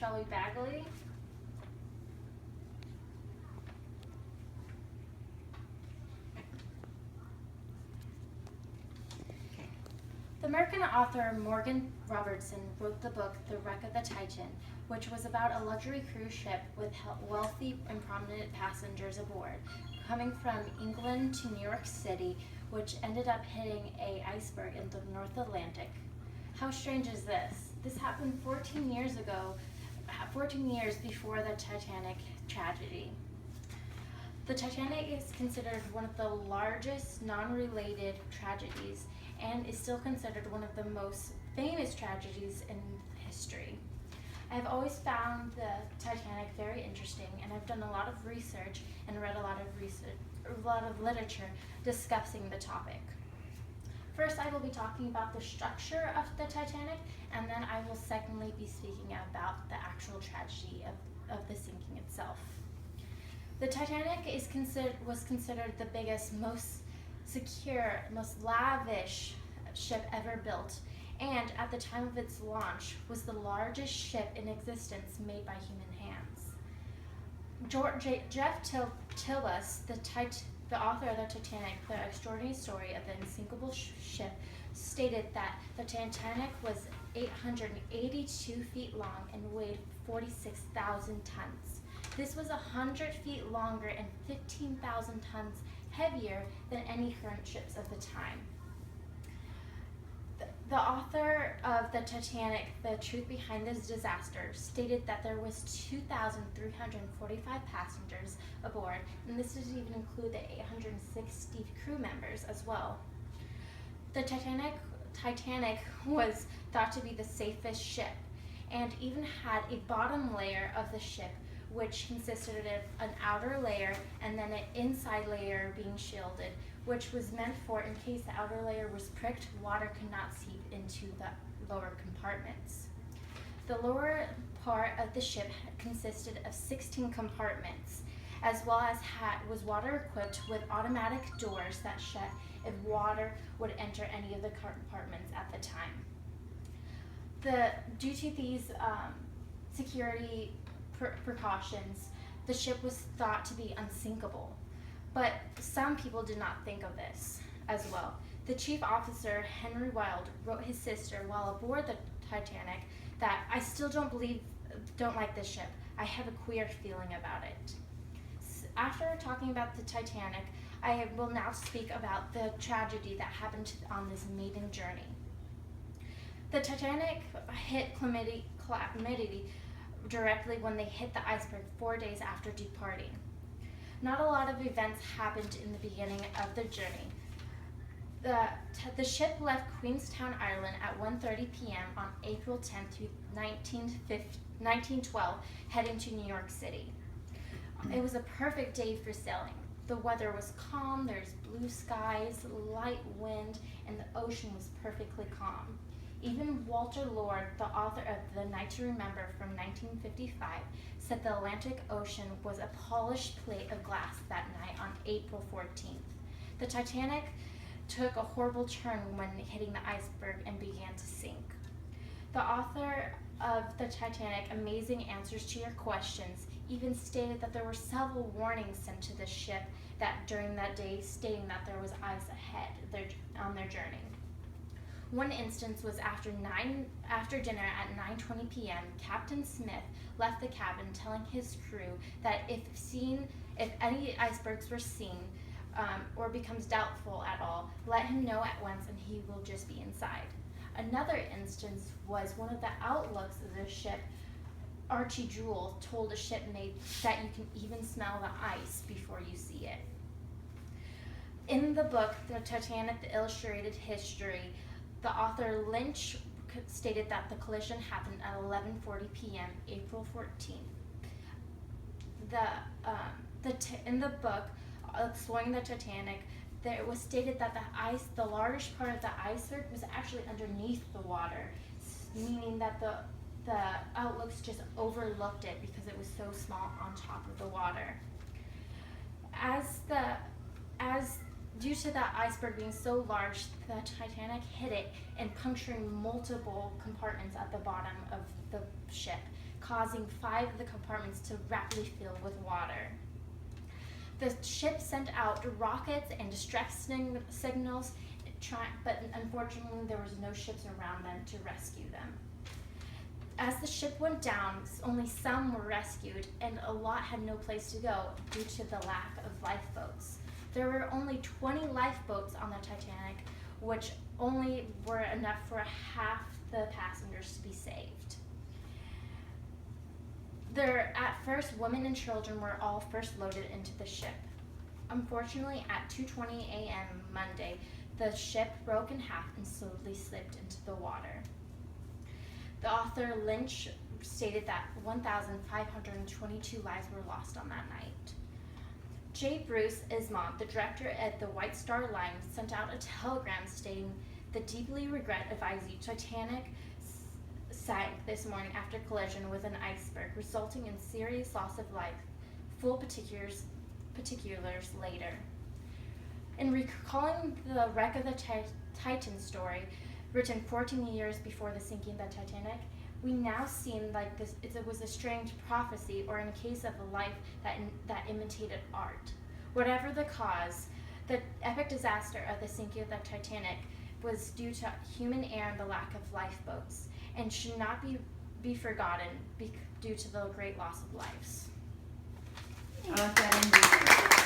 Shelby Bagley. The American author Morgan Robertson wrote the book The Wreck of the Titan, which was about a luxury cruise ship with wealthy and prominent passengers aboard, coming from England to New York City, which ended up hitting an iceberg in the North Atlantic. How strange is this? This happened 14 years ago, 14 years before the Titanic tragedy. The Titanic is considered one of the largest non-related tragedies and is still considered one of the most famous tragedies in history. I've always found the Titanic very interesting, and I've done a lot of research and read a lot of literature discussing the topic. First, I will be talking about the structure of the Titanic, and then I will secondly be speaking about the actual tragedy of the sinking itself. The Titanic was considered the biggest, most secure, most lavish ship ever built, and at the time of its launch was the largest ship in existence made by human hands. Jeff Tilbus, the author of the Titanic, The Extraordinary Story of the Unsinkable Ship, stated that the Titanic was 882 feet long and weighed 46,000 tons. This was 100 feet longer and 15,000 tons heavier than any current ships of the time. The author of the Titanic, The Truth Behind this Disaster, stated that there was 2,345 passengers aboard, and this doesn't even include the 860 crew members as well. The Titanic was thought to be the safest ship, and even had a bottom layer of the ship, which consisted of an outer layer and then an inside layer being shielded, which was meant for in case the outer layer was pricked, water could not seep into the lower compartments. The lower part of the ship consisted of 16 compartments, as well as was water equipped with automatic doors that shut if water would enter any of the compartments at the time. Due to these security precautions, the ship was thought to be unsinkable. But some people did not think of this as well. The chief officer, Henry Wilde, wrote his sister while aboard the Titanic that I still don't like this ship. I have a queer feeling about it. After talking about the Titanic, I will now speak about the tragedy that happened on this maiden journey. The Titanic hit calamity directly when they hit the iceberg 4 days after departing. Not a lot of events happened in the beginning of the journey. The ship left Queenstown, Ireland at 1:30 p.m. on April 10, 1912, heading to New York City. It was a perfect day for sailing. The weather was calm, there's blue skies, light wind, and the ocean was perfectly calm. Even Walter Lord, the author of The Night to Remember from 1955, said the Atlantic Ocean was a polished plate of glass that night on April 14th. The Titanic took a horrible turn when hitting the iceberg and began to sink. The author of the Titanic, Amazing Answers to Your Questions, even stated that there were several warnings sent to the ship that during that day, stating that there was ice ahead on their journey. One instance was after dinner at 9:20 p.m., Captain Smith left the cabin telling his crew that if any icebergs were seen or becomes doubtful at all, let him know at once and he will just be inside. Another instance was one of the outlooks of the ship, Archie Jewell told a shipmate that you can even smell the ice before you see it. In the book, The Titanic, The Illustrated History, the author Lynch stated that the collision happened at 11:40 p.m., April 14th. In the book, Exploring the Titanic, it was stated that the largest part of the iceberg was actually underneath the water, meaning that the outlooks just overlooked it because it was so small on top of the water. Due to the iceberg being so large, the Titanic hit it and puncturing multiple compartments at the bottom of the ship. causing 5 of the compartments to rapidly fill with water. The ship sent out rockets and distress signals, but unfortunately there was no ships around them to rescue them. As the ship went down, only some were rescued, and a lot had no place to go due to the lack of lifeboats. There were only 20 lifeboats on the Titanic, which only were enough for half the passengers to be saved. At first, women and children were all first loaded into the ship. Unfortunately, at 2:20 a.m. Monday, the ship broke in half and slowly slipped into the water. The author Lynch stated that 1,522 lives were lost on that night. J. Bruce Ismond, the director at the White Star Line, sent out a telegram stating, "The deeply regret advise you, Titanic sank this morning after collision with an iceberg, resulting in serious loss of life. Full particulars later." In recalling the wreck of the Titan story, written 14 years before the sinking of the Titanic, we now seem like it was a strange prophecy, or in a case of a life that imitated art. Whatever the cause, the epic disaster of the sinking of the Titanic was due to human error and the lack of lifeboats, and should not be forgotten due to the great loss of lives. I like that ending.